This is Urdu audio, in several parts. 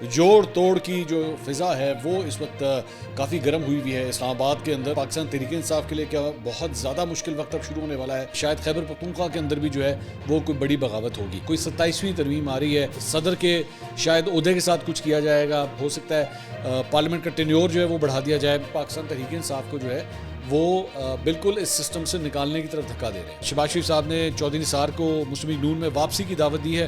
جوڑ توڑ کی جو فضا ہے وہ اس وقت کافی گرم ہوئی ہے اسلام آباد کے اندر۔ پاکستان تحریک انصاف کے لیے کیا بہت زیادہ مشکل وقت اب شروع ہونے والا ہے۔ شاید خیبر پختونخوا کے اندر بھی جو ہے وہ کوئی بڑی بغاوت ہوگی، کوئی 27ویں ترمیم آ رہی ہے، صدر کے شاید عہدے کے ساتھ کچھ کیا جائے گا، ہو سکتا ہے پارلیمنٹ کا ٹینیور جو ہے وہ بڑھا دیا جائے۔ پاکستان تحریک انصاف کو جو ہے وہ بالکل اس سسٹم سے نکالنے کی طرف دھکا دے رہے ہیں۔ شہباز شریف صاحب نے چودھری نثار کو مسلم لیگ نون میں واپسی کی دعوت دی ہے۔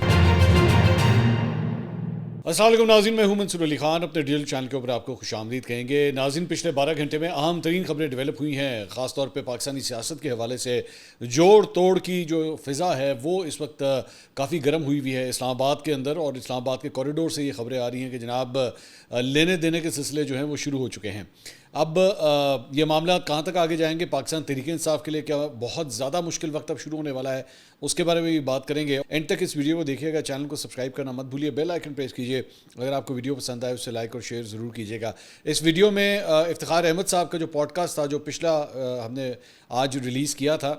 السلام علیکم ناظرین، میں ہوں منصور علی خان، اپنے ڈیجیٹل چینل کے اوپر آپ کو خوش آمدید کہیں گے۔ ناظرین، پچھلے 12 گھنٹے میں اہم ترین خبریں ڈیولپ ہوئی ہیں، خاص طور پہ پاکستانی سیاست کے حوالے سے جوڑ توڑ کی جو فضا ہے وہ اس وقت کافی گرم ہوئی ہے اسلام آباد کے اندر، اور اسلام آباد کے کوریڈور سے یہ خبریں آ رہی ہیں کہ جناب لینے دینے کے سلسلے جو ہیں وہ شروع ہو چکے ہیں۔ اب یہ معاملات کہاں تک آگے جائیں گے؟ پاکستان تحریک انصاف کے لیے کیا بہت زیادہ مشکل وقت اب شروع ہونے والا ہے؟ اس کے بارے میں بھی بات کریں گے۔ اینڈ تک اس ویڈیو کو دیکھیے گا، چینل کو سبسکرائب کرنا مت بھولیے، بیل آئیکن پریس کیجیے۔ اگر آپ کو ویڈیو پسند آئے اسے لائک اور شیئر ضرور کیجیے گا۔ اس ویڈیو میں افتخار احمد صاحب کا جو پوڈ کاسٹ تھا، جو پچھلا ہم نے آج ریلیز کیا تھا،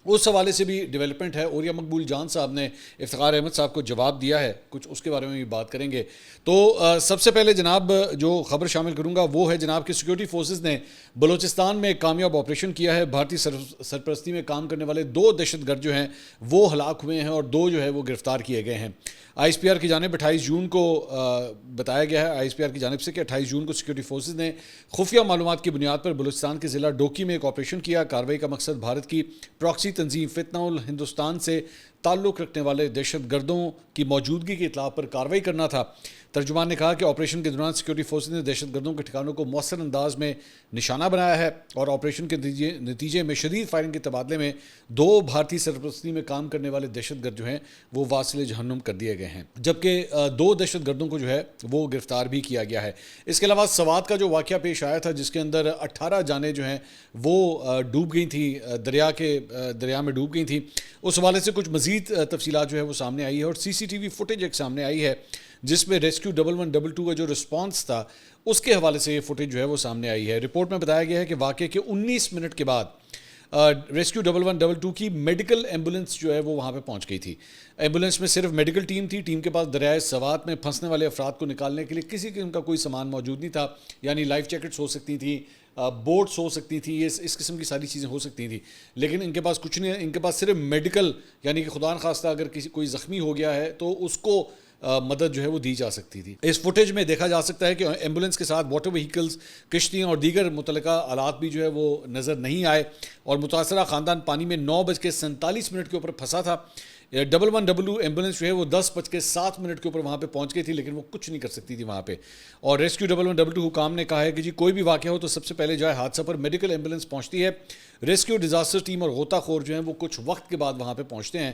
اس حوالے سے بھی ڈیولپمنٹ ہے۔ اوریا مقبول جان صاحب نے افتخار احمد صاحب کو جواب دیا ہے، کچھ اس کے بارے میں بھی بات کریں گے۔ تو سب سے پہلے جناب جو خبر شامل کروں گا وہ ہے جناب کہ سیکورٹی فورسز نے بلوچستان میں ایک کامیاب آپریشن کیا ہے۔ بھارتی سرپرستی میں کام کرنے والے 2 دہشت گرد جو ہیں وہ ہلاک ہوئے ہیں اور 2 جو ہے وہ گرفتار کیے گئے ہیں۔ آئی ایس پی آر کی جانب 28 جون کو بتایا گیا ہے، آئی ایس پی آر کی جانب سے کہ 28 جون کو سیکورٹی فورسز نے خفیہ معلومات کی بنیاد پر بلوچستان کے ضلع ڈوکی میں ایک آپریشن کیا۔ کارروائی کا مقصد بھارت کی پراکسی تنظیم فتنہ الہندوستان سے تعلق رکھنے والے دہشت گردوں کی موجودگی کی اطلاع پر کارروائی کرنا تھا۔ ترجمان نے کہا کہ آپریشن کے دوران سیکورٹی فورسز نے دہشت گردوں کے ٹھکانوں کو مؤثر انداز میں نشانہ بنایا ہے، اور آپریشن کے نتیجے میں شدید فائرنگ کے تبادلے میں 2 بھارتی سرپرستی میں کام کرنے والے دہشت گرد جو ہیں وہ واصل جہنم کر دیے گئے ہیں، جبکہ 2 دہشت گردوں کو جو ہے وہ گرفتار بھی کیا گیا ہے۔ اس کے علاوہ سوات کا جو واقعہ پیش آیا تھا، جس کے اندر 18 جانیں جو ہیں وہ ڈوب گئی تھیں، دریا میں ڈوب گئی تھیں، اس حوالے سے کچھ مزید تفصیلات جو ہے وہ سامنے آئی ہے، اور سی سی ٹی وی فوٹیج ایک سامنے آئی ہے جس میں ریسکیو 1122 کا جو رسپانس تھا اس کے حوالے سے یہ فوٹیج جو ہے وہ سامنے آئی ہے۔ رپورٹ میں بتایا گیا ہے کہ واقعے کے 19 منٹ کے بعد ریسکیو 1122 کی میڈیکل ایمبولنس جو ہے وہ وہاں پہ پہنچ گئی تھی۔ ایمبولنس میں صرف میڈیکل ٹیم تھی، ٹیم کے پاس دریائے سوات میں پھنسنے والے افراد کو نکالنے کے لیے کسی قسم کا کوئی سامان موجود نہیں تھا، یعنی لائف جیکٹس ہو سکتی تھیں، بوٹس ہو سکتی تھی، اس قسم کی ساری چیزیں ہو سکتی تھیں، لیکن ان کے پاس کچھ نہیں ہے۔ ان کے پاس صرف میڈیکل، یعنی کہ خدا نخواستہ اگر کوئی زخمی ہو گیا ہے تو اس کو مدد جو ہے وہ دی جا سکتی تھی۔ اس فوٹیج میں دیکھا جا سکتا ہے کہ ایمبولنس کے ساتھ واٹر وہیکلز، کشتیاں اور دیگر متعلقہ آلات بھی جو ہے وہ نظر نہیں آئے، اور متاثرہ خاندان پانی میں 9:47 کے اوپر پھنسا تھا۔ 1122 ایمبولنس جو ہے وہ 10:07 کے اوپر وہاں پہ پہنچ گئی تھی، لیکن وہ کچھ نہیں کر سکتی تھی وہاں پہ۔ اور ریسکیو 1122 حکام نے کہا ہے کہ جی کوئی بھی واقعہ ہو تو سب سے پہلے جائے حادثہ پر میڈیکل ایمبولنس پہنچتی ہے۔ ریسکیو ڈیزاسٹر ٹیم اور غوطہ خور جو ہیں وہ کچھ وقت کے بعد وہاں پہ پہنچتے ہیں،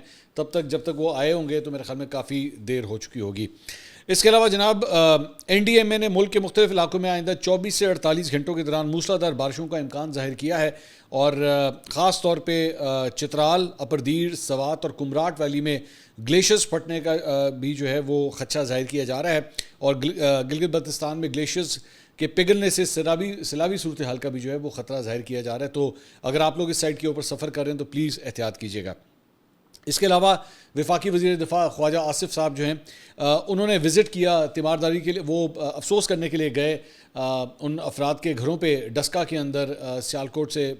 جب تک وہ آئے ہوں گے تو میرے خیال میں کافی دیر ہو چکی ہوگی۔ اس کے علاوہ جناب این ڈی ایم اے نے ملک کے مختلف علاقوں میں آئندہ 24 سے 48 گھنٹوں کے دوران موسلادھار بارشوں کا امکان ظاہر کیا ہے، اور خاص طور پہ چترال، اپردیر، سوات اور کمراٹ ویلی میں گلیشیئرز پھٹنے کا بھی جو ہے وہ خدشہ ظاہر کیا جا رہا ہے، اور گلگت بلتستان میں گلیشیئرز کے پگھلنے سے سیلابی صورتحال کا بھی جو ہے وہ خطرہ ظاہر کیا جا رہا ہے۔ تو اگر آپ لوگ اس سائٹ کے اوپر سفر کر رہے ہیں تو پلیز احتیاط کیجیے گا۔ اس کے علاوہ وفاقی وزیر دفاع خواجہ آصف صاحب جو ہیں انہوں نے وزٹ کیا تیمارداری کے لیے، وہ افسوس کرنے کے لیے گئے ان افراد کے گھروں پہ ڈسکا کے اندر، سیالکوٹ سے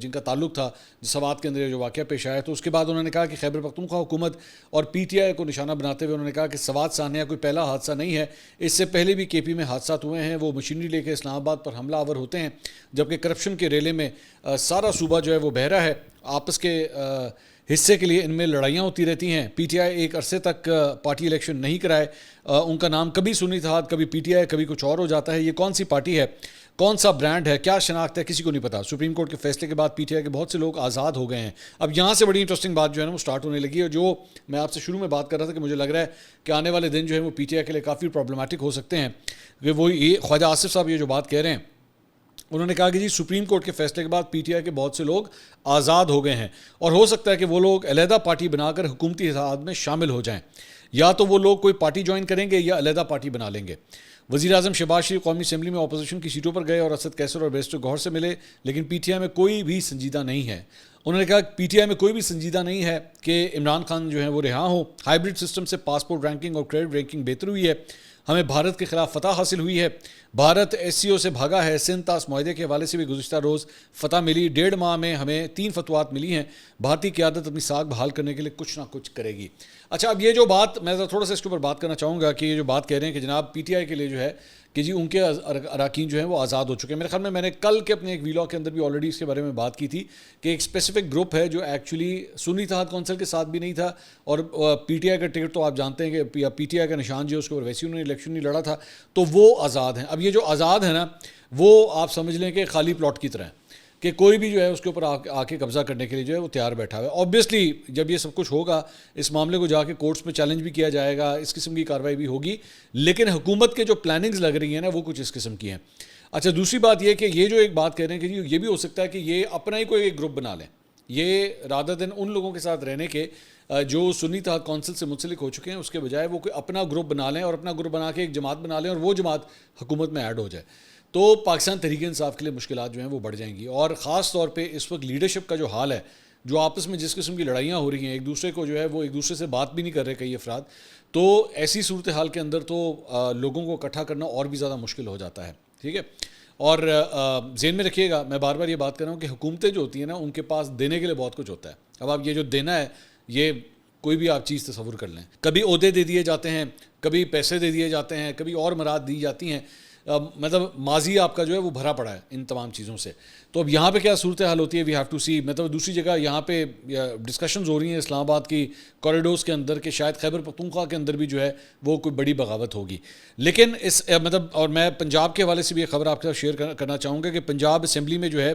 جن کا تعلق تھا، سوات کے اندر جو واقعہ پیش آیا۔ تو اس کے بعد انہوں نے کہا کہ خیبر پختونخوا حکومت اور پی ٹی آئی کو نشانہ بناتے ہوئے انہوں نے کہا کہ سوات سانحہ کوئی پہلا حادثہ نہیں ہے، اس سے پہلے بھی کے پی میں حادثات ہوئے ہیں، وہ مشینری لے کے اسلام آباد پر حملہ آور ہوتے ہیں، جبکہ کرپشن کے ریلے میں سارا صوبہ جو ہے وہ بہرا ہے، آپس کے حصے کے لیے ان میں لڑائیاں ہوتی رہتی ہیں۔ پی ٹی آئی ایک عرصے تک پارٹی الیکشن نہیں کرائے، ان کا نام کبھی سنی اتحاد، کبھی پی ٹی آئی، کبھی کچھ اور ہو جاتا ہے۔ یہ کون سی پارٹی ہے، کون سا برانڈ ہے، کیا شناخت ہے، کسی کو نہیں پتا۔ سپریم کورٹ کے فیصلے کے بعد پی ٹی آئی کے بہت سے لوگ آزاد ہو گئے ہیں۔ اب یہاں سے بڑی انٹرسٹنگ بات جو ہے نا وہ سٹارٹ ہونے لگی ہے، جو میں آپ سے شروع میں بات کر رہا تھا کہ مجھے لگ رہا ہے کہ آنے والے دن جو ہے وہ پی ٹی آئی کے لیے کافی پرابلمٹک ہو سکتے ہیں، کہ وہ یہ خواجہ آصف صاحب یہ جو بات کہہ رہے ہیں، انہوں نے کہا کہ جی سپریم کورٹ کے فیصلے کے بعد پی ٹی آئی کے بہت سے لوگ آزاد ہو گئے ہیں، اور ہو سکتا ہے کہ وہ لوگ علیحدہ پارٹی بنا کر حکومتی اتحاد میں شامل ہو جائیں، یا تو وہ لوگ کوئی پارٹی جوائن کریں گے یا علیحدہ پارٹی بنا لیں گے۔ وزیر اعظم شہباز شریف قومی اسمبلی میں اپوزیشن کی سیٹوں پر گئے اور اسد کیسر اور بیرسٹر گوہر سے ملے، لیکن پی ٹی آئی میں کوئی بھی سنجیدہ نہیں ہے۔ انہوں نے کہا کہ پی ٹی آئی میں کوئی بھی سنجیدہ نہیں ہے کہ عمران خان جو ہیں وہ رہا ہوں۔ ہائیبرڈ سسٹم سے پاسپورٹ رینکنگ اور کریڈٹ رینکنگ بہتر ہوئی ہے۔ ہمیں بھارت کے خلاف فتح حاصل ہوئی ہے. بھارت ایس سی او سے بھاگا ہے. سندھ طاس معاہدے کے حوالے سے بھی گزشتہ روز فتح ملی. 1.5 ماہ میں ہمیں 3 فتویٰ ملی ہیں. بھارتی قیادت اپنی ساکھ بحال کرنے کے لیے کچھ نہ کچھ کرے گی. اچھا، اب یہ جو بات میں تھوڑا سا اس کے اوپر بات کرنا چاہوں گا کہ یہ جو بات کہہ رہے ہیں کہ جناب پی ٹی آئی کے لیے جو ہے کہ جی ان کے اراکین جو ہیں وہ آزاد ہو چکے ہیں. میرے خیال میں نے کل کے اپنے ایک ویلاگ کے اندر بھی آلریڈی اس کے بارے میں بات کی تھی کہ ایک اسپیسیفک گروپ ہے جو ایکچولی سنی اتحاد کونسل کے ساتھ بھی نہیں تھا اور پی ٹی آئی کا ٹکٹ تو آپ جانتے ہیں کہ پی ٹی آئی کا نشان جو ہے اس کے اوپر ویسے انہوں نے الیکشن نہیں لڑا تھا، تو وہ آزاد ہیں. اب یہ جو آزاد ہے نا وہ آپ سمجھ لیں کہ خالی پلاٹ کی طرح ہے کہ کوئی بھی جو ہے اس کے اوپر آ کے قبضہ کرنے کے لیے جو ہے وہ تیار بیٹھا ہوا ہے. اوبیسلی جب یہ سب کچھ ہوگا اس معاملے کو جا کے کورٹس میں چیلنج بھی کیا جائے گا، اس قسم کی کارروائی بھی ہوگی، لیکن حکومت کے جو پلاننگز لگ رہی ہیں نا وہ کچھ اس قسم کی ہیں. اچھا، دوسری بات یہ کہ یہ جو ایک بات کہہ رہے ہیں کہ یہ بھی ہو سکتا ہے کہ یہ اپنا ہی کوئی ایک گروپ بنا لیں، یہ رادر دین ان لوگوں کے ساتھ رہنے کے جو سنی اتحاد کونسل سے منسلک ہو چکے ہیں، اس کے بجائے وہ کوئی اپنا گروپ بنا لیں اور اپنا گروپ بنا کے ایک جماعت بنا لیں اور وہ جماعت حکومت میں ایڈ ہو جائے، تو پاکستان تحریک انصاف کے لیے مشکلات جو ہیں وہ بڑھ جائیں گی. اور خاص طور پہ اس وقت لیڈرشپ کا جو حال ہے، جو آپس میں جس قسم کی لڑائیاں ہو رہی ہیں، ایک دوسرے کو جو ہے وہ ایک دوسرے سے بات بھی نہیں کر رہے کئی افراد، تو ایسی صورتحال کے اندر تو لوگوں کو اکٹھا کرنا اور بھی زیادہ مشکل ہو جاتا ہے. ٹھیک ہے، اور ذہن میں رکھیے گا، میں بار بار یہ بات کر رہا ہوں کہ حکومتیں جو ہوتی ہیں نا ان کے پاس دینے کے لیے بہت کچھ ہوتا ہے. اب آپ یہ جو دینا ہے یہ کوئی بھی آپ چیز تصور کر لیں، کبھی عہدے دے دیے جاتے ہیں، کبھی پیسے دے دیے جاتے ہیں، کبھی اور مراد دی جاتی ہیں، مطلب ماضی آپ کا جو ہے وہ بھرا پڑا ہے ان تمام چیزوں سے. تو اب یہاں پہ کیا صورتحال ہوتی ہے، وی ہیو ٹو سی. مطلب دوسری جگہ یہاں پہ ڈسکشنز ہو رہی ہیں اسلام آباد کی کوریڈورز کے اندر کہ شاید خیبر پختونخوا کے اندر بھی جو ہے وہ کوئی بڑی بغاوت ہوگی. لیکن اس مطلب، اور میں پنجاب کے حوالے سے بھی ایک خبر آپ کے ساتھ شیئر کرنا چاہوں گا کہ پنجاب اسمبلی میں جو ہے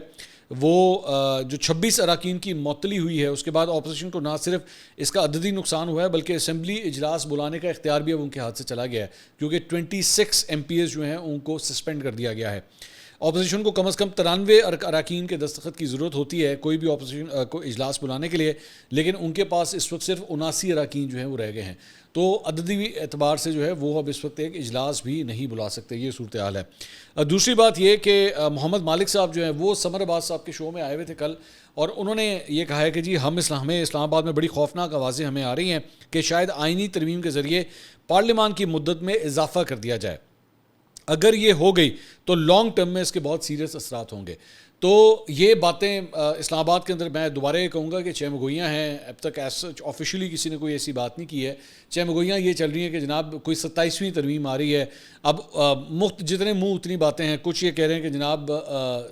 وہ جو 26 اراکین کی معطلی ہوئی ہے، اس کے بعد اپوزیشن کو نہ صرف اس کا عددی نقصان ہوا ہے بلکہ اسمبلی اجلاس بلانے کا اختیار بھی اب ان کے ہاتھ سے چلا گیا ہے، کیونکہ 26 ایم پی ایز جو ہیں ان کو سسپینڈ کر دیا گیا ہے. اپوزیشن کو کم از کم 93 اراکین کے دستخط کی ضرورت ہوتی ہے کوئی بھی اپوزیشن کو اجلاس بلانے کے لیے، لیکن ان کے پاس اس وقت صرف 79 اراکین جو ہیں وہ رہ گئے ہیں، تو عددی اعتبار سے جو ہے وہ اب اس وقت ایک اجلاس بھی نہیں بلا سکتے. یہ صورتحال ہے. دوسری بات یہ کہ محمد مالک صاحب جو ہیں وہ سمر عباس صاحب کے شو میں آئے ہوئے تھے کل، اور انہوں نے یہ کہا ہے کہ جی ہمیں اسلام آباد میں بڑی خوفناک آوازیں ہمیں آ رہی ہیں کہ شاید آئینی ترمیم کے ذریعے پارلیمان کی مدت میں اضافہ کر دیا جائے. اگر یہ ہو گئی تو لانگ ٹرم میں اس کے بہت سیریس اثرات ہوں گے. تو یہ باتیں اسلام آباد کے اندر میں دوبارہ یہ کہوں گا کہ چہمگوئیاں ہیں، اب تک آفیشلی کسی نے کوئی ایسی بات نہیں کی ہے. چہمگوئیاں یہ چل رہی ہیں کہ جناب کوئی 27ویں ترمیم آ رہی ہے. اب جتنے منہ اتنی باتیں ہیں. کچھ یہ کہہ رہے ہیں کہ جناب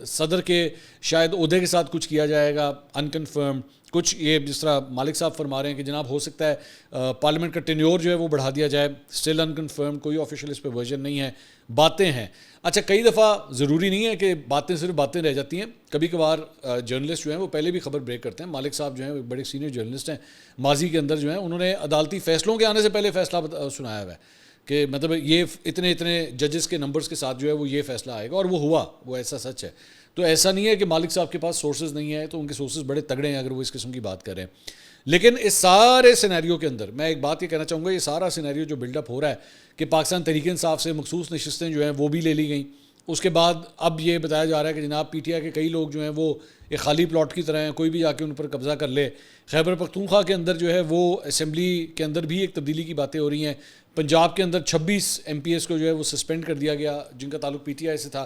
صدر کے شاید عہدے کے ساتھ کچھ کیا جائے گا انکنفرم، کچھ یہ جس طرح مالک صاحب فرما رہے ہیں کہ جناب ہو سکتا ہے پارلیمنٹ کا ٹینیور جو ہے وہ بڑھا دیا جائے. اسٹل انکنفرم، کوئی آفیشیل اس پہ ورژن نہیں ہے، باتیں ہیں. اچھا، کئی دفعہ ضروری نہیں ہے کہ باتیں صرف باتیں رہ جاتی ہیں. کبھی کبھار جرنلسٹ جو ہیں وہ پہلے بھی خبر بریک کرتے ہیں. مالک صاحب جو ہیں بڑے سینئر جرنلسٹ ہیں، ماضی کے اندر جو ہیں انہوں نے عدالتی فیصلوں کے آنے سے پہلے فیصلہ سنایا ہوا ہے کہ مطلب یہ اتنے ججز کے نمبرز کے ساتھ جو ہے وہ یہ فیصلہ آئے گا، اور وہ ہوا، وہ ایسا سچ ہے. تو ایسا نہیں ہے کہ مالک صاحب کے پاس سورسز نہیں ہے، تو ان کے سورسز بڑے تگڑے ہیں اگر وہ اس قسم کی بات کر رہے ہیں. لیکن اس سارے سینیریو کے اندر میں ایک بات یہ کہنا چاہوں گا، یہ سارا سینیریو جو بلڈ اپ ہو رہا ہے کہ پاکستان تحریک انصاف سے مخصوص نشستیں جو ہیں وہ بھی لے لی گئیں. اس کے بعد اب یہ بتایا جا رہا ہے کہ جناب پی ٹی آئی کے کئی لوگ جو ہیں وہ ایک خالی پلاٹ کی طرح ہیں، کوئی بھی جا کے ان پر قبضہ کر لے. خیبر پختونخوا کے اندر جو ہے وہ اسمبلی کے اندر بھی ایک تبدیلی کی باتیں ہو رہی ہیں. پنجاب کے اندر 26 ایم پی ایس کو جو ہے وہ سسپینڈ کر دیا گیا جن کا تعلق پی ٹی آئی سے تھا.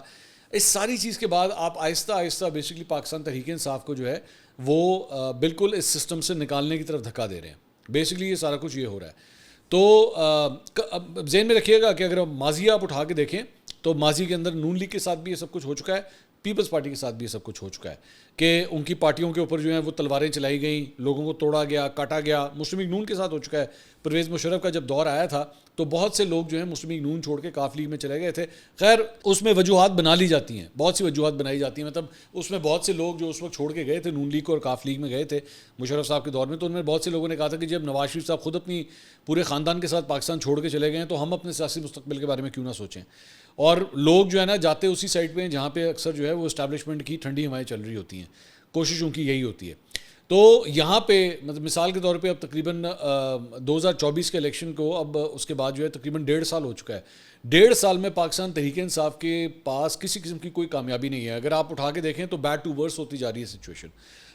اس ساری چیز کے بعد آپ آہستہ آہستہ بیسکلی پاکستان تحریک انصاف کو جو ہے وہ بالکل اس سسٹم سے نکالنے کی طرف دھکا دے رہے ہیں. بیسکلی یہ سارا کچھ یہ ہو رہا ہے. تو ذہن میں رکھیے گا کہ اگر ماضی آپ اٹھا کے دیکھیں تو ماضی کے اندر نون لیگ کے ساتھ بھی یہ سب کچھ ہو چکا ہے، پیپلز پارٹی کے ساتھ بھی یہ سب کچھ ہو چکا ہے کہ ان کی پارٹیوں کے اوپر جو ہیں وہ تلواریں چلائی گئیں، لوگوں کو توڑا گیا، کاٹا گیا. مسلم لیگ نون کے ساتھ ہو چکا ہے. پرویز مشرف کا جب دور آیا تھا تو بہت سے لوگ جو ہیں مسلم لیگ نون چھوڑ کے کاف لیگ میں چلے گئے تھے. خیر اس میں وجوہات بنا لی جاتی ہیں، بہت سی وجوہات بنائی جاتی ہیں. مطلب اس میں بہت سے لوگ جو اس وقت چھوڑ کے گئے تھے نون لیگ کو اور کاف لیگ میں گئے تھے مشرف صاحب کے دور میں، تو ان میں بہت سے لوگوں نے کہا تھا کہ جب نواز شریف صاحب خود اپنی پورے خاندان کے ساتھ پاکستان چھوڑ کے چلے گئے ہیں تو ہم اپنے سیاسی مستقبل کے بارے میں کیوں نہ سوچیں. اور لوگ جو ہے نا جاتے اسی سائڈ پہ ہیں جہاں پہ اکثر جو ہے وہ اسٹیبلشمنٹ کی ٹھنڈی ہوائیں چل رہی ہوتی ہیں. کوشش ان کی یہی ہوتی ہے. تو یہاں پہ مطلب مثال کے طور پہ اب تقریباً 2024 کے الیکشن کو اب اس کے بعد جو ہے تقریباً 1.5 سال ہو چکا ہے. 1.5 سال میں پاکستان تحریک انصاف کے پاس کسی قسم کی کوئی کامیابی نہیں ہے. اگر آپ اٹھا کے دیکھیں تو بیڈ ٹو ورس ہوتی جا رہی ہے سچویشن.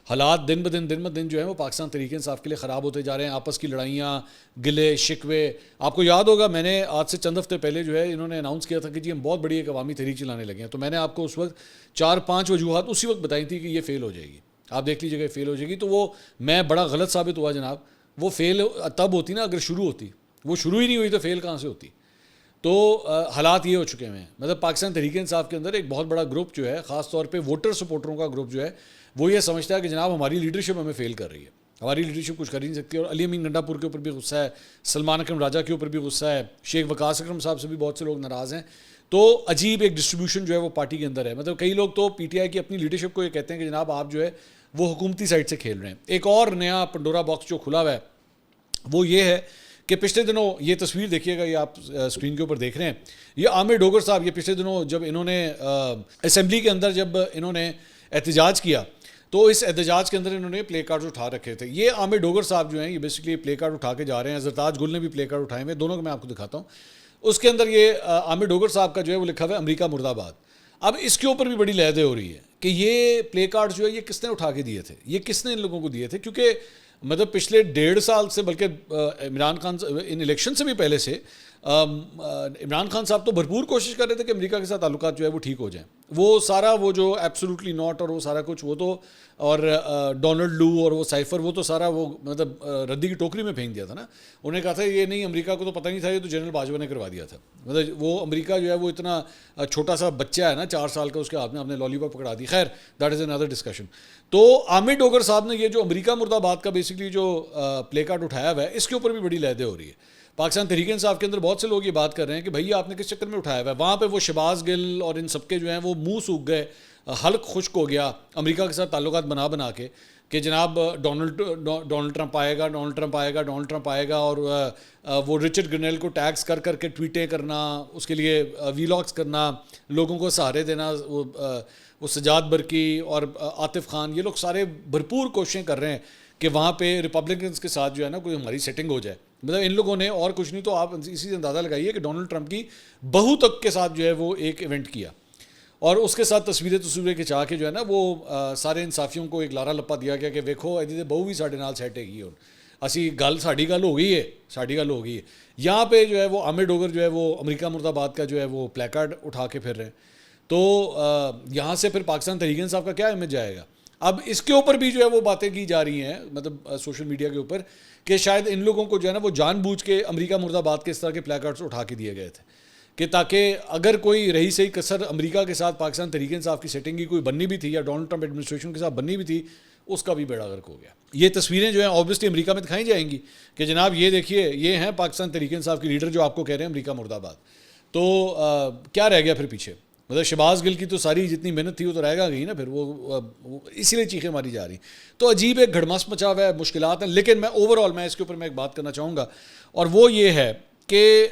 حالات دن بدن جو ہے وہ پاکستان تحریک انصاف کے لیے خراب ہوتے جا رہے ہیں. آپس کی لڑائیاں, گلے شکوے. آپ کو یاد ہوگا میں نے آج سے چند ہفتے پہلے جو ہے انہوں نے اناؤنس کیا تھا کہ جی ہم بہت بڑی ایک عوامی تحریک چلانے لگے ہیں. تو میں نے آپ کو اس وقت 4-5 وجوہات اسی وقت بتائی تھی کہ یہ فیل ہو جائے گی. آپ دیکھ لیجیے گا فیل ہو جائے گی. تو وہ میں بڑا غلط ثابت ہوا جناب. وہ فیل تب ہوتی نا اگر شروع ہوتی, وہ شروع ہی نہیں ہوئی تو فیل کہاں سے ہوتی. تو حالات یہ ہو چکے ہیں. مطلب پاکستان تحریک انصاف کے اندر ایک بہت بڑا گروپ جو ہے, خاص طور پہ ووٹر سپورٹروں کا گروپ جو ہے, وہ یہ سمجھتا ہے کہ جناب ہماری لیڈرشپ ہمیں فیل کر رہی ہے, ہماری لیڈرشپ کچھ کر ہی نہیں سکتی. اور علی امین گنڈا پور کے اوپر بھی غصہ ہے, سلمان اکرم راجہ کے اوپر بھی غصہ ہے, شیخ وقاص اکرم صاحب سے بھی بہت سے لوگ ناراض ہیں. تو عجیب ایک ڈسٹریبیوشن جو ہے وہ پارٹی کے اندر ہے. مطلب کئی لوگ تو پی ٹی آئی کی اپنی لیڈرشپ کو یہ کہتے ہیں کہ جناب آپ جو ہے وہ حکومتی سائڈ سے کھیل رہے ہیں. ایک اور نیا پنڈورا باکس جو کھلا ہوا ہے وہ یہ ہے کہ پچھلے دنوں یہ تصویر دیکھیے گا, یہ آپ اسکرین کے اوپر دیکھ رہے ہیں, یہ عامر ڈوگر صاحب, یہ پچھلے دنوں جب انہوں نے اسمبلی کے اندر جب انہوں نے احتجاج کیا تو اس احتجاج کے اندر انہوں نے پلے کارڈز اٹھا رکھے تھے. یہ عامر ڈوگر صاحب جو ہیں یہ بیسکلی پلے کارڈ اٹھا کے جا رہے ہیں. زرتاج گل نے بھی پلے کارڈ اٹھائے ہوئے, دونوں کو میں آپ کو دکھاتا ہوں. اس کے اندر یہ عامر ڈوگر صاحب کا جو ہے وہ لکھا ہوا ہے امریکہ مرد آباد. اب اس کے اوپر بھی بڑی لہدے ہو رہی ہے کہ یہ پلے کارڈ جو ہے یہ کس نے اٹھا کے دیے تھے, یہ کس نے ان لوگوں کو دیے تھے. کیونکہ مطلب پچھلے 1.5 سال سے, بلکہ عمران خان ان الیکشن سے بھی پہلے سے عمران خان صاحب تو بھرپور کوشش کر رہے تھے کہ امریکہ کے ساتھ تعلقات جو ہے وہ ٹھیک ہو جائیں. وہ سارا وہ جو ایبسولوٹلی ناٹ اور وہ سارا کچھ وہ تو, اور ڈونلڈ لو اور وہ سائفر وہ تو سارا وہ مطلب ردی کی ٹوکری میں پھینک دیا تھا نا. انہوں نے کہا تھا یہ نہیں, امریکہ کو تو پتہ نہیں تھا, یہ تو جنرل باجوہ نے کروا دیا تھا. مطلب وہ امریکہ جو ہے وہ اتنا چھوٹا سا بچہ ہے نا 4 سال کا, اس کے ہاتھ میں آپ نے لالی پاپ پکڑا دی. خیر دیٹ از اندر ڈسکشن. تو عامر ڈوگر صاحب نے یہ جو امریکہ مرد آباد کا بیسکلی جو پلے کارڈ اٹھایا ہوا ہے اس کے اوپر بھی بڑی لہدیں ہو رہی ہے. پاکستان تحریک انصاف کے اندر بہت سے لوگ یہ بات کر رہے ہیں کہ بھائی آپ نے کس چکر میں اٹھایا ہوا ہے. وہاں پہ وہ شہباز گل اور ان سب کے جو ہیں وہ منہ سوکھ گئے, حلق خشک ہو گیا امریکہ کے ساتھ تعلقات بنا کے کہ جناب ڈونلڈ ٹرمپ آئے گا, ڈونلڈ ٹرمپ آئے گا, ڈونلڈ ٹرمپ آئے گا. اور وہ رچرڈ گرنیل کو ٹیگز کر کے ٹویٹیں کرنا, اس کے لیے ویلاگس کرنا, لوگوں کو سہارے دینا. وہ سجاد برقی اور عاطف خان یہ لوگ سارے بھرپور کوششیں کر رہے ہیں کہ وہاں پہ ریپبلکنس کے ساتھ جو ہے نا کوئی ہماری سیٹنگ ہو جائے. مطلب ان لوگوں نے, اور کچھ نہیں تو آپ اسی سے اندازہ لگائیے کہ ڈونلڈ ٹرمپ کی بہو تک کے ساتھ جو ہے وہ ایک ایونٹ کیا, اور اس کے ساتھ تصویریں کھچا کے جو ہے نا وہ سارے انصافیوں کو ایک لارا لپا دیا گیا کہ ویکھو ایدی بہو بھی ساڈے نال سیٹ ہےگی. ہوں اسی گل ساڈی گل ہو گئی ہے. یہاں پہ جو ہے وہ عامر ڈوگر جو ہے وہ امریکہ مرد آباد کا جو ہے وہ پلے کارڈ اٹھا کے پھر رہے ہیں. تو یہاں سے پھر پاکستان تحریک انصاف کا کیا امیج جائے گا. اب اس کے اوپر بھی جو ہے وہ باتیں کی جا رہی ہیں مطلب سوشل میڈیا کے اوپر کہ شاید ان لوگوں کو جو ہے نا وہ جان بوجھ کے امریکہ مرد آباد کے اس طرح کے پلے کارڈز اٹھا کے دیے گئے تھے کہ تاکہ اگر کوئی رہی صحیح کسر امریکہ کے ساتھ پاکستان تحریک انصاف کی سیٹنگ کی کوئی بننی بھی تھی یا ڈونلڈ ٹرمپ ایڈمنسٹریشن کے ساتھ بننی بھی تھی, اس کا بھی بیڑا غرق ہو گیا. یہ تصویریں جو ہیں اوبویسلی امریکہ میں دکھائی جائیں گی کہ جناب یہ دیکھیے یہ ہیں پاکستان تحریک انصاف کی لیڈر جو آپ کو کہہ رہے ہیں امریکہ مرد آباد. تو کیا رہ گیا پھر پیچھے. مطلب شہباز گل کی تو ساری جتنی محنت تھی وہ تو رہ گئی نا, پھر وہ اسی لیے چیخیں ماری جا رہی. تو عجیب ایک گھڑمس مچا ہوا ہے, مشکلات ہیں. لیکن میں اوور آل میں اس کے اوپر میں ایک بات کرنا چاہوں گا, اور وہ یہ ہے کہ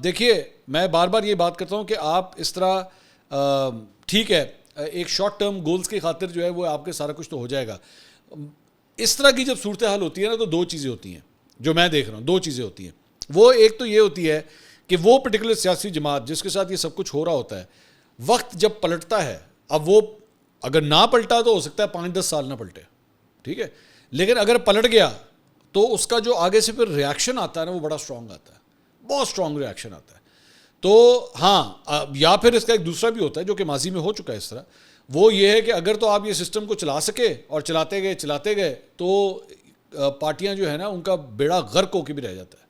دیکھیے میں بار بار یہ بات کرتا ہوں کہ آپ اس طرح ٹھیک ہے ایک شارٹ ٹرم گولز کی خاطر جو ہے وہ آپ کے سارا کچھ تو ہو جائے گا. اس طرح کی جب صورتحال ہوتی ہے نا تو 2 چیزیں ہوتی ہیں جو میں دیکھ رہا ہوں. 2 چیزیں ہوتی ہیں. وہ ایک تو یہ ہوتی ہے کہ وہ پرٹیکولر سیاسی جماعت جس کے ساتھ یہ سب کچھ ہو رہا ہوتا ہے, وقت جب پلٹتا ہے, اب وہ اگر نہ پلٹا تو ہو سکتا ہے 5-10 سال نہ پلٹے, ٹھیک ہے, لیکن اگر پلٹ گیا تو اس کا جو آگے سے پھر ریاکشن آتا ہے نا وہ بڑا اسٹرانگ آتا ہے, بہت اسٹرانگ ریاکشن آتا ہے. تو ہاں یا پھر اس کا ایک دوسرا بھی ہوتا ہے جو کہ ماضی میں ہو چکا ہے اس طرح, وہ یہ ہے کہ اگر تو آپ یہ سسٹم کو چلا سکے اور چلاتے گئے تو پارٹیاں جو ہے نا ان کا بیڑا غرق ہو کے بھی رہ جاتا ہے,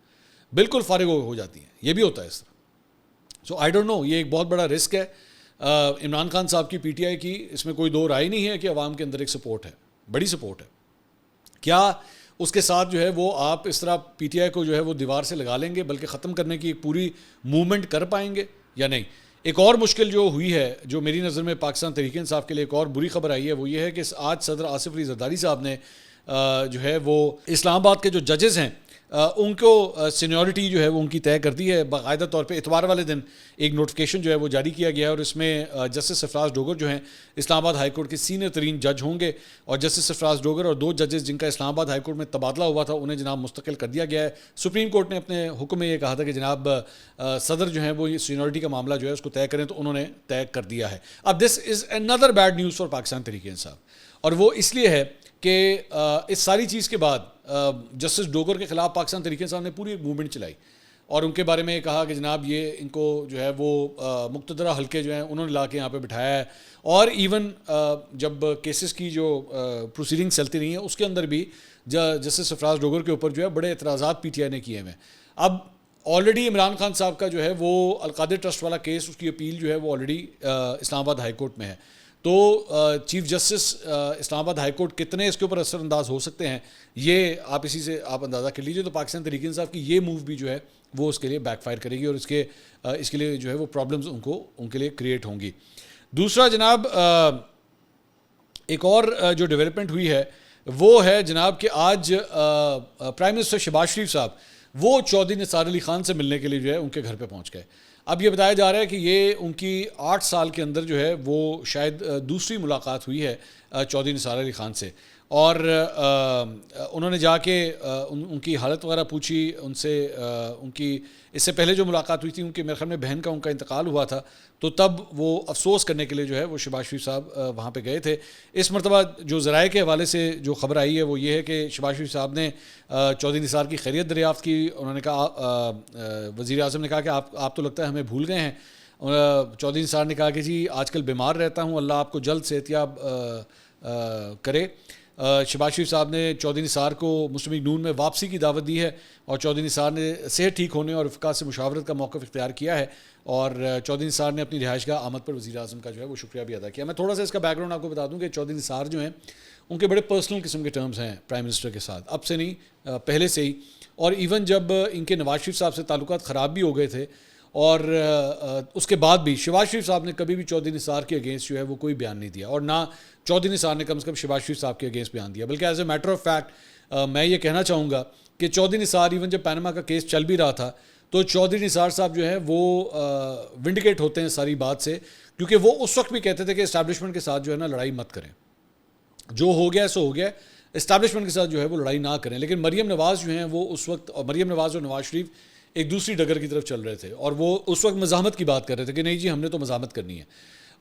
بالکل فارغ ہو جاتی ہیں. یہ بھی ہوتا ہے اس طرح. سو آئی ڈونٹ نو, یہ ایک بہت بڑا رسک ہے عمران خان صاحب کی پی ٹی آئی کی. اس میں کوئی 2 رائے نہیں ہے کہ عوام کے اندر ایک سپورٹ ہے, بڑی سپورٹ ہے. کیا اس کے ساتھ جو ہے وہ آپ اس طرح پی ٹی آئی کو جو ہے وہ دیوار سے لگا لیں گے بلکہ ختم کرنے کی ایک پوری موومنٹ کر پائیں گے یا نہیں. ایک اور مشکل جو ہوئی ہے جو میری نظر میں پاکستان تحریک انصاف کے لیے ایک اور بری خبر آئی ہے, وہ یہ ہے کہ آج صدر آصف علی زرداری صاحب نے جو ہے وہ اسلام آباد کے جو ججز ہیں ان کو سینیورٹی جو ہے وہ ان کی طے کر دی ہے. باقاعدہ طور پہ اتوار والے دن ایک نوٹیفیکیشن جو ہے وہ جاری کیا گیا ہے اور اس میں جسٹس سرفراز ڈوگر جو ہیں اسلام آباد ہائی کورٹ کے سینئر ترین جج ہوں گے, اور جسٹس سرفراز ڈوگر اور 2 ججز جن کا اسلام آباد ہائی کورٹ میں تبادلہ ہوا تھا انہیں جناب مستقل کر دیا گیا ہے. سپریم کورٹ نے اپنے حکم میں یہ کہا تھا کہ جناب صدر جو ہیں وہ یہ سینیورٹی کا معاملہ جو ہے اس کو طے کریں, تو انہوں نے طے کر دیا ہے. اب دس از اندر bad news for Pakistan Tehreek Insaf, اور وہ اس لیے ہے کہ اس ساری چیز کے بعد جسٹس ڈوگر کے خلاف پاکستان تحریک انصاف نے پوری ایک موومنٹ چلائی اور ان کے بارے میں یہ کہا کہ جناب یہ ان کو جو ہے وہ مقتدرہ حلقے جو ہیں انہوں نے لا کے یہاں پہ بٹھایا ہے, اور ایون جب کیسز کی جو پروسیڈنگس چلتی رہی ہیں اس کے اندر بھی جسٹس سرفراز ڈوگر کے اوپر جو ہے بڑے اعتراضات پی ٹی آئی نے کیے ہوئے ہیں. اب آلریڈی عمران خان صاحب کا جو ہے وہ القادر ٹرسٹ والا کیس, اس کی اپیل جو ہے وہ آلریڈی اسلام آباد ہائی کورٹ میں ہے. تو چیف جسٹس اسلام آباد ہائی کورٹ کتنے اس کے اوپر اثر انداز ہو سکتے ہیں یہ آپ اسی سے آپ اندازہ کر لیجئے. تو پاکستان تحریک انصاف کی یہ موو بھی جو ہے وہ اس کے لیے بیک فائر کرے گی اور اس کے لیے جو ہے وہ پرابلمز ان کے لیے کریٹ ہوں گی. دوسرا جناب ایک اور جو ڈیولپمنٹ ہوئی ہے وہ ہے جناب کہ آج پرائم منسٹر شہباز شریف صاحب وہ چودھری نثار علی خان سے ملنے کے لیے جو ہے ان کے گھر پہ پہنچ گئے. اب یہ بتایا جا رہا ہے کہ یہ ان کی 8 سال کے اندر جو ہے وہ شاید دوسری ملاقات ہوئی ہے چودھری نثار علی خان سے, اور انہوں نے جا کے ان کی حالت وغیرہ پوچھی ان سے. ان کی اس سے پہلے جو ملاقات ہوئی تھی ان کی میرے خیال میں بہن کا ان کا انتقال ہوا تھا, تو تب وہ افسوس کرنے کے لیے جو ہے وہ شہباز شریف صاحب وہاں پہ گئے تھے. اس مرتبہ جو ذرائع کے حوالے سے جو خبر آئی ہے وہ یہ ہے کہ شہباز شریف صاحب نے چودھری نثار کی خیریت دریافت کی. انہوں نے کہا, وزیر اعظم نے کہا کہ آپ تو لگتا ہے ہمیں بھول گئے ہیں. چودھری نثار نے کہا کہ جی آج کل بیمار رہتا ہوں, اللہ آپ کو جلد صحتیاب کرے. شہباز شریف صاحب نے چودھری نثار کو مسلم لیگ نون میں واپسی کی دعوت دی ہے, اور چودھری نثار نے صحت ٹھیک ہونے اور رفقا سے مشاورت کا موقف اختیار کیا ہے, اور چودھری نثار نے اپنی رہائش گاہ آمد پر وزیر اعظم کا جو ہے وہ شکریہ بھی ادا کیا. میں تھوڑا سا اس کا بیک گراؤنڈ آپ کو بتا دوں کہ چودھری نثار جو ہیں ان کے بڑے پرسنل قسم کے ٹرمز ہیں پرائم منسٹر کے ساتھ, اب سے نہیں پہلے سے ہی. اور ایون جب ان کے نواز شریف صاحب سے تعلقات خراب بھی ہو گئے تھے اور اس کے بعد بھی شہباز شریف صاحب نے کبھی بھی چودھری نثار کے اگینسٹ جو ہے وہ کوئی بیان نہیں دیا, اور نہ چودھری نثار نے کم از کم شہباز شریف صاحب کے اگینسٹ بیان دیا. بلکہ as a matter of fact میں یہ کہنا چاہوں گا کہ چودھری نثار ایون جب پینما کا کیس چل بھی رہا تھا تو چودھری نثار صاحب جو ہے وہ ونڈیکیٹ ہوتے ہیں ساری بات سے, کیونکہ وہ اس وقت بھی کہتے تھے کہ اسٹیبلشمنٹ کے ساتھ جو ہے نا لڑائی مت کریں, جو ہو گیا سو ہو گیا, اسٹیبلشمنٹ کے ساتھ جو ہے وہ لڑائی نہ کریں. لیکن مریم نواز جو ہیں وہ اس وقت, اور مریم نواز اور نواز شریف ایک دوسری ڈگر کی طرف چل رہے تھے, اور وہ اس وقت مزاحمت کی بات کر رہے تھے کہ نہیں جی ہم نے تو مزاحمت کرنی ہے,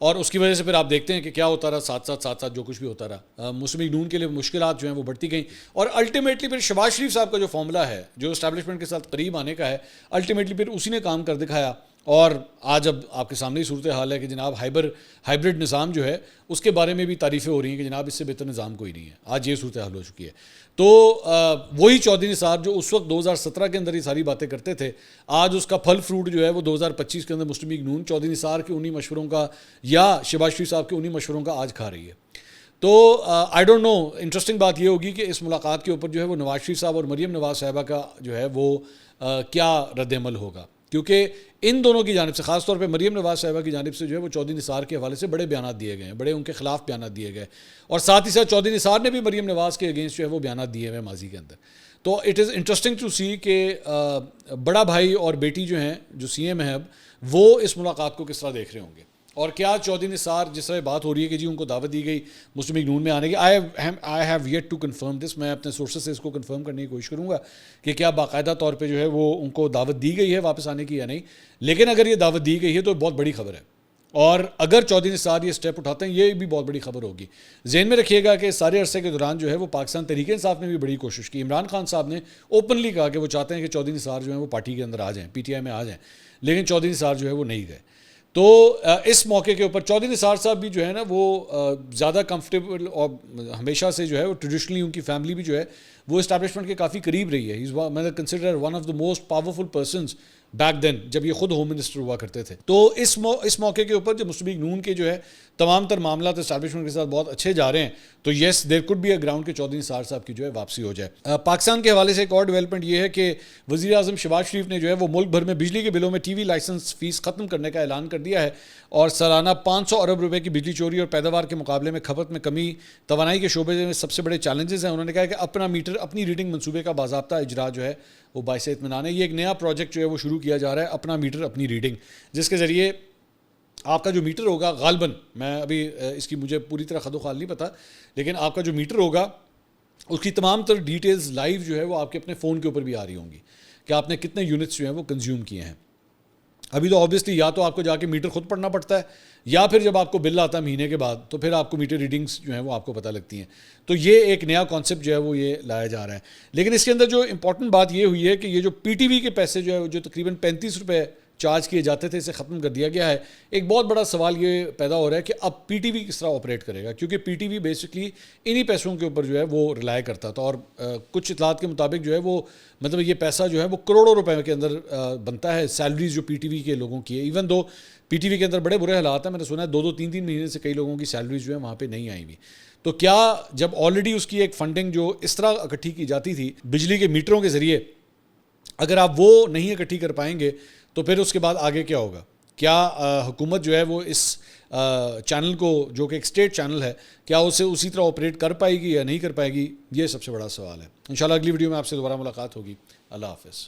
اور اس کی وجہ سے پھر آپ دیکھتے ہیں کہ کیا ہوتا رہا ساتھ ساتھ جو کچھ بھی ہوتا رہا. مسلم لیگ نون کے لیے مشکلات جو ہیں وہ بڑھتی گئیں, اور الٹیمیٹلی پھر شہباز شریف صاحب کا جو فارمولا ہے جو اسٹیبلشمنٹ کے ساتھ قریب آنے کا ہے, الٹیمیٹلی پھر اسی نے کام کر دکھایا. اور آج اب آپ کے سامنے ہی صورتحال ہے کہ جناب ہائبرڈ نظام جو ہے اس کے بارے میں بھی تعریفیں ہو رہی ہیں کہ جناب اس سے بہتر نظام کوئی نہیں ہے. آج یہ صورتحال ہو چکی ہے. تو وہی چودھری نثار جو اس وقت 2017 کے اندر یہ ساری باتیں کرتے تھے, آج اس کا پھل فروٹ جو ہے وہ 2025 کے اندر مسلم لیگ نون چودھری نثار کے انہی مشوروں کا یا شہباز شریف صاحب کے انہی مشوروں کا آج کھا رہی ہے. تو آئی ڈونٹ نو, انٹرسٹنگ بات یہ ہوگی کہ اس ملاقات کے اوپر جو ہے وہ نواز شریف صاحب اور مریم نواز صاحبہ کا جو ہے وہ کیا رد عمل ہوگا, کیونکہ ان دونوں کی جانب سے, خاص طور پہ مریم نواز صاحبہ کی جانب سے جو ہے وہ چودھری نثار کے حوالے سے بڑے بیانات دیے گئے ہیں, بڑے ان کے خلاف بیانات دیے گئے, اور ساتھ ہی ساتھ چودھری نثار نے بھی مریم نواز کے اگینسٹ جو ہے وہ بیانات دیے ہوئے ماضی کے اندر. تو اٹ از انٹرسٹنگ ٹو سی کہ بڑا بھائی اور بیٹی جو ہیں جو سی ایم ہیں اب, وہ اس ملاقات کو کس طرح دیکھ رہے ہوں گے, اور کیا چودھری نثار جس طرح بات ہو رہی ہے کہ جی ان کو دعوت دی گئی مسلم لیگ نون میں آنے کی, I have yet to confirm this, میں اپنے سورسز سے اس کو کنفرم کرنے کی کوشش کروں گا کہ کیا باقاعدہ طور پہ جو ہے وہ ان کو دعوت دی گئی ہے واپس آنے کی یا نہیں. لیکن اگر یہ دعوت دی گئی ہے تو بہت بڑی خبر ہے, اور اگر چودھری نثار یہ اسٹیپ اٹھاتے ہیں یہ بھی بہت بڑی خبر ہوگی. ذہن میں رکھیے گا کہ سارے عرصے کے دوران جو ہے وہ پاکستان تحریک انصاف نے بھی بڑی کوشش کی. عمران خان صاحب نے اوپنلی کہا کہ وہ چاہتے ہیں کہ چودھری نثار جو ہیں وہ پارٹی کے اندر آ جائیں, پی ٹی آئی میں آ جائیں, لیکن چودھری نثار جو ہے وہ نہیں گئے. تو اس موقع کے اوپر چودھری نثار صاحب بھی جو ہے نا وہ زیادہ کمفرٹیبل, اور ہمیشہ سے جو ہے وہ ٹریڈیشنلی ان کی فیملی بھی جو ہے وہ اسٹیبلشمنٹ کے کافی قریب رہی ہے. میں consider one of the most powerful persons back then جب یہ خود ہوم منسٹر ہوا کرتے تھے. تو اس موقع کے اوپر جب مسلم لیگ نون کے جو ہے تمام تر معاملات اسٹیبلشمنٹ کے ساتھ بہت اچھے جا رہے ہیں تو yes there could be a ground کے چودھری نثار صاحب کی جو ہے واپسی ہو جائے. پاکستان کے حوالے سے ایک اور ڈیولپمنٹ یہ ہے کہ وزیر اعظم شہباز شریف نے جو ہے وہ ملک بھر میں بجلی کے بلوں میں ٹی وی لائسنس فیس ختم کرنے کا اعلان کر دیا ہے اور سالانہ 500 ارب روپے کی بجلی چوری اور پیداوار کے مقابلے میں کھپت میں کمی توانائی کے شعبے میں سب سے بڑے چیلنجز ہیں. انہوں نے کہا کہ اپنا میٹر اپنی ریڈنگ منصوبے کا باضابطہ اجرا جو ہے وہ باعث اطمینان ہے. یہ ایک نیا پروجیکٹ جو ہے وہ شروع کیا جا رہا ہے, اپنا میٹر اپنی ریڈنگ, جس کے ذریعے آپ کا جو میٹر ہوگا غالباً, میں ابھی اس کی مجھے پوری طرح خد و خال نہیں پتہ, لیکن آپ کا جو میٹر ہوگا اس کی تمام تر ڈیٹیلز لائیو جو ہے وہ آپ کے اپنے فون کے اوپر بھی آ رہی ہوں گی کہ آپ نے کتنے یونٹس جو ہیں وہ کنزیوم کیے ہیں. ابھی تو آبویسلی یا تو آپ کو جا کے میٹر خود پڑھنا پڑتا ہے یا پھر جب آپ کو بل آتا ہے مہینے کے بعد تو پھر آپ کو میٹر ریڈنگز جو ہیں وہ آپ کو پتہ لگتی ہیں. تو یہ ایک نیا کانسیپٹ جو ہے وہ یہ لایا جا رہا ہے. لیکن اس کے اندر جو امپورٹنٹ بات یہ ہوئی ہے کہ یہ جو پی ٹی وی کے پیسے جو ہے جو تقریباً 35 روپے چارج کیے جاتے تھے اسے ختم کر دیا گیا ہے. ایک بہت بڑا سوال یہ پیدا ہو رہا ہے کہ اب پی ٹی وی کس طرح آپریٹ کرے گا, کیونکہ پی ٹی وی بیسکلی انہی پیسوں کے اوپر جو ہے وہ ریلائی کرتا تھا اور کچھ اطلاعات کے مطابق جو ہے وہ مطلب یہ پیسہ جو ہے وہ کروڑوں روپے کے اندر بنتا ہے, سیلریز جو پی ٹی وی کے لوگوں کی ہے. Even though P T V کے اندر بڑے برے حالات ہیں, میں نے سنا ہے 2-3 مہینے سے کئی لوگوں کی سیلریز جو ہے وہاں پہ نہیں آئی ہوئی. تو کیا جب آلریڈی اس کی ایک فنڈنگ جو اس طرح اکٹھی کی جاتی تھی بجلی کے میٹروں کے ذریعے, اگر آپ وہ نہیں اکٹھی کر پائیں گے تو پھر اس کے بعد آگے کیا ہوگا؟ کیا حکومت جو ہے وہ اس چینل کو جو کہ ایک اسٹیٹ چینل ہے کیا اسے اسی طرح آپریٹ کر پائے گی یا نہیں کر پائے گی؟ یہ سب سے بڑا سوال ہے. انشاءاللہ اگلی ویڈیو میں آپ سے دوبارہ ملاقات ہوگی. اللہ حافظ.